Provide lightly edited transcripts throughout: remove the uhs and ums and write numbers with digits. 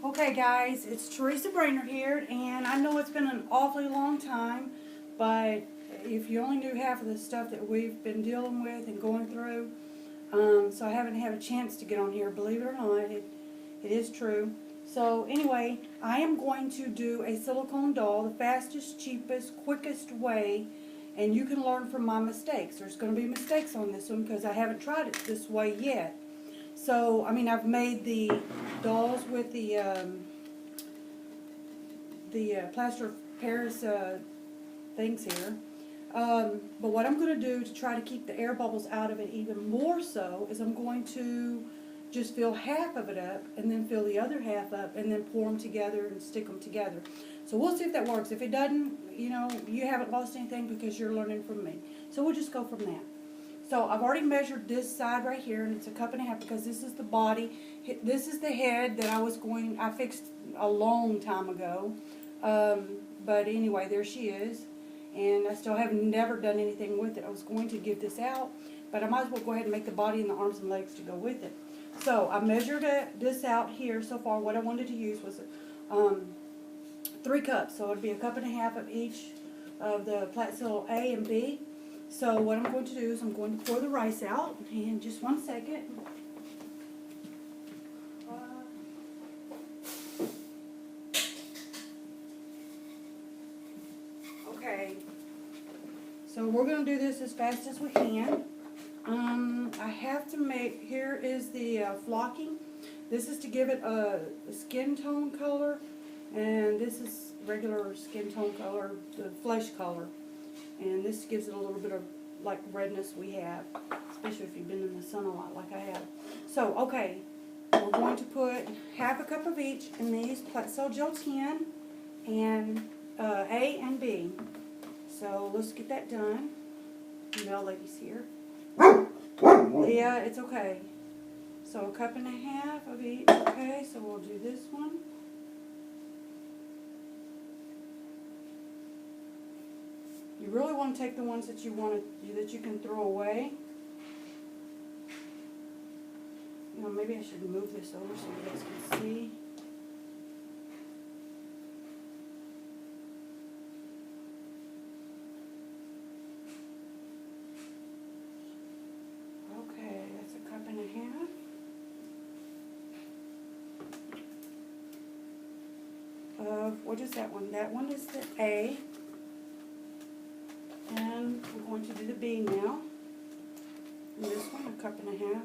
Okay guys, it's Teresa Brainerd here, and I know it's been an awfully long time, but if you only knew half of the stuff that we've been dealing with and going through, so I haven't had a chance to get on here, believe it or not, it is true. So anyway, I am going to do a silicone doll, the fastest, cheapest, quickest way, and you can learn from my mistakes. There's going to be mistakes on this one because I haven't tried it this way yet. So, I mean, I've made the dolls with the plaster of Paris things here. But what I'm going to do to try to keep the air bubbles out of it even more so is I'm going to just fill half of it up and then fill the other half up and then pour them together and stick them together. So we'll see if that works. If it doesn't, you know, you haven't lost anything because you're learning from me. So we'll just go from that. So I've already measured this side right here, and it's 1.5 cups because this is the body. This is the head that I fixed a long time ago. But anyway, there she is. And I still have never done anything with it. I was going to give this out, but I might as well go ahead and make the body and the arms and legs to go with it. So I measured this out here so far. What I wanted to use was 3 cups. So it would be 1.5 cups of each of the Platzil A and B. So what I'm going to do is I'm going to pour the rice out in just 1 second. Okay, so we're going to do this as fast as we can. I have to make, here is the flocking. This is to give it a skin tone color, and this is regular skin tone color, the flesh color. And this gives it a little bit of like redness we have, especially if you've been in the sun a lot like I have. So, okay, we're going to put 1/2 cup of each in these Platzil Gel 10 and A and B. So let's get that done. Male lady's here. Yeah, it's okay. So 1.5 cups of each. Okay, so we'll do this one. You really want to take the ones that you can throw away. You know, maybe I should move this over so you guys can see. Okay, that's 1.5 cups. What is that one? That one is the A. And we're going to do the B now. And this one, 1.5 cups.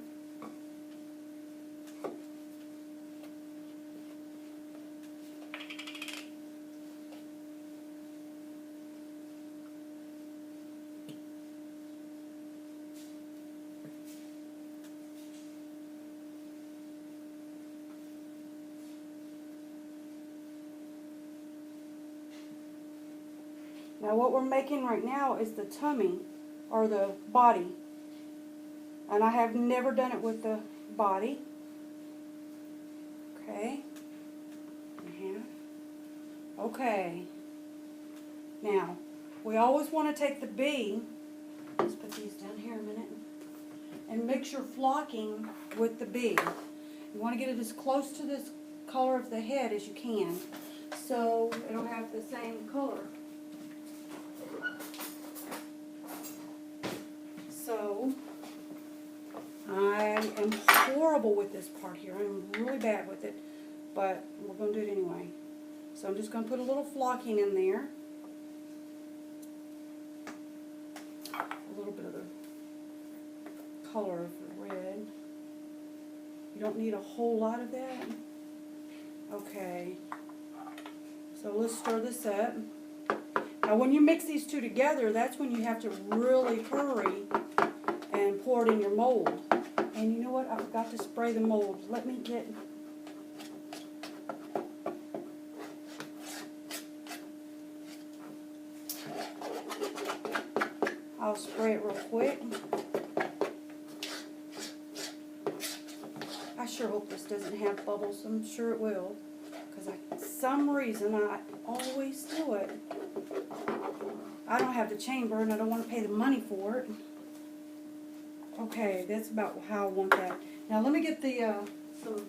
Now what we're making right now is the tummy, or the body. And I have never done it with the body. Okay. Okay. Now, we always want to take the B, let's put these down here a minute, and mix your flocking with the B. You want to get it as close to this color of the head as you can, so it'll have the same color. So, I am horrible with this part here. I'm really bad with it, but we're going to do it anyway. So I'm just going to put a little flocking in there. A little bit of the color of the red. You don't need a whole lot of that. Okay. So let's stir this up. Now when you mix these two together, that's when you have to really hurry and pour it in your mold. And you know what? I forgot to spray the mold. Let me get... I'll spray it real quick. I sure hope this doesn't have bubbles. I'm sure it will. Because for some reason I always do it. I don't have the chamber and I don't want to pay the money for it. Okay, that's about how I want that. Now let me get the some of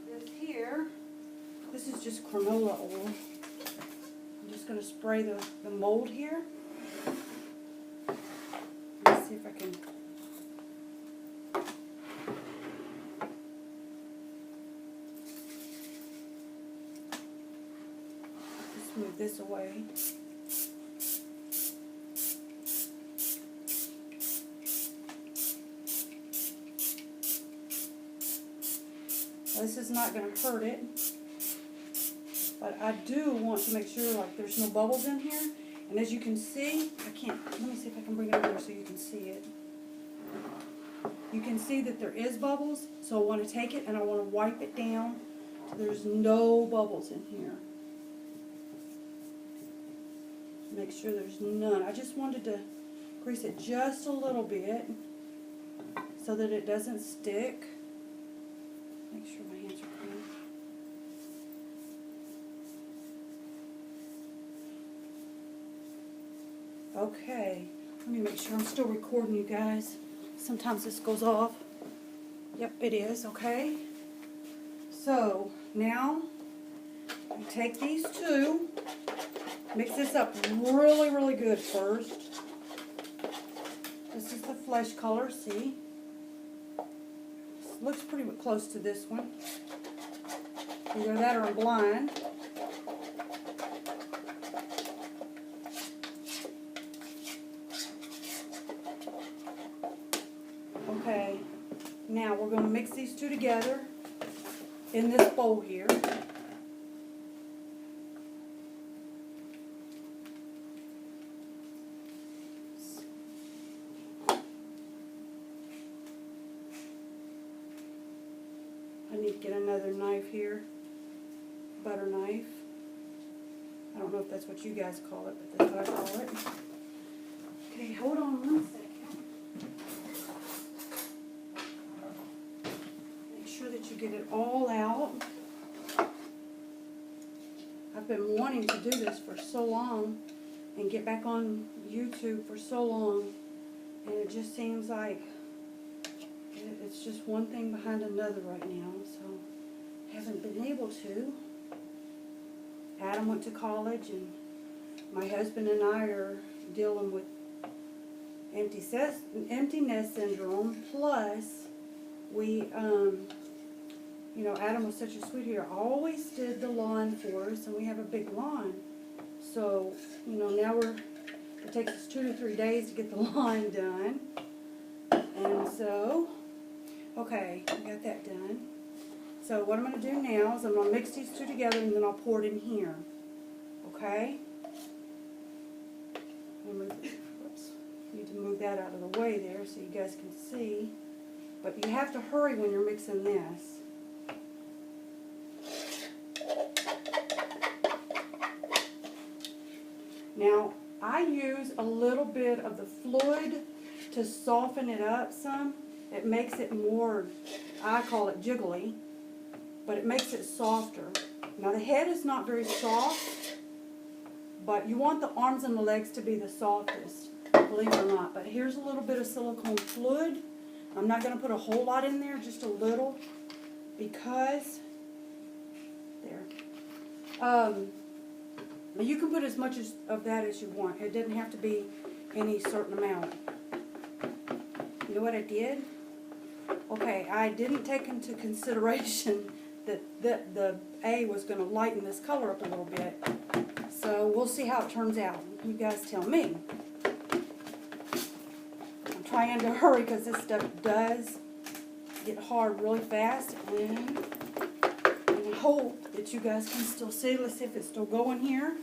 this This is just canola oil. I'm just going to spray the mold here. Let's see if I can. Just move this away. This is not going to hurt it, but I do want to make sure like there's no bubbles in here. And as you can see, let me see if I can bring it over so you can see it. You can see that there is bubbles, so I want to take it and I want to wipe it down so there's no bubbles in here. Make sure there's none. I just wanted to grease it just a little bit so that it doesn't stick. Make sure my hands are clean. Okay, let me make sure I'm still recording, you guys. Sometimes this goes off. Yep, it is, okay. So, now, you take these two, mix this up really, really good first. This is the flesh color, see? Looks pretty close to this one. Either that or I'm blind. Okay, now we're going to mix these two together in this bowl here. I need to get another knife here, butter knife. I don't know if that's what you guys call it, but that's what I call it. Okay, hold on 1 second. Make sure that you get it all out. I've been wanting to do this for so long and get back on YouTube for so long, and it just seems like it's just one thing behind another right now, so haven't been able to. Adam went to college, and my husband and I are dealing with empty nest syndrome. Plus, we, you know, Adam was such a sweetheart. Always did the lawn for us, and we have a big lawn. So, you know, now it takes us 2 to 3 days to get the lawn done, and so. Okay, we got that done. So what I'm going to do now is I'm going to mix these two together and then I'll pour it in here. Okay? Whoops. Need to move that out of the way there so you guys can see. But you have to hurry when you're mixing this. Now, I use a little bit of the fluid to soften it up some. It makes it more, I call it jiggly, but it makes it softer. Now the head is not very soft, but you want the arms and the legs to be the softest, believe it or not. But here's a little bit of silicone fluid. I'm not going to put a whole lot in there, just a little, because, there. You can put as much of that as you want. It doesn't have to be any certain amount. You know what I did? Okay, I didn't take into consideration that the A was going to lighten this color up a little bit. So we'll see how it turns out. You guys tell me. I'm trying to hurry because this stuff does get hard really fast. And I hope that you guys can still see. Let's see if it's still going here.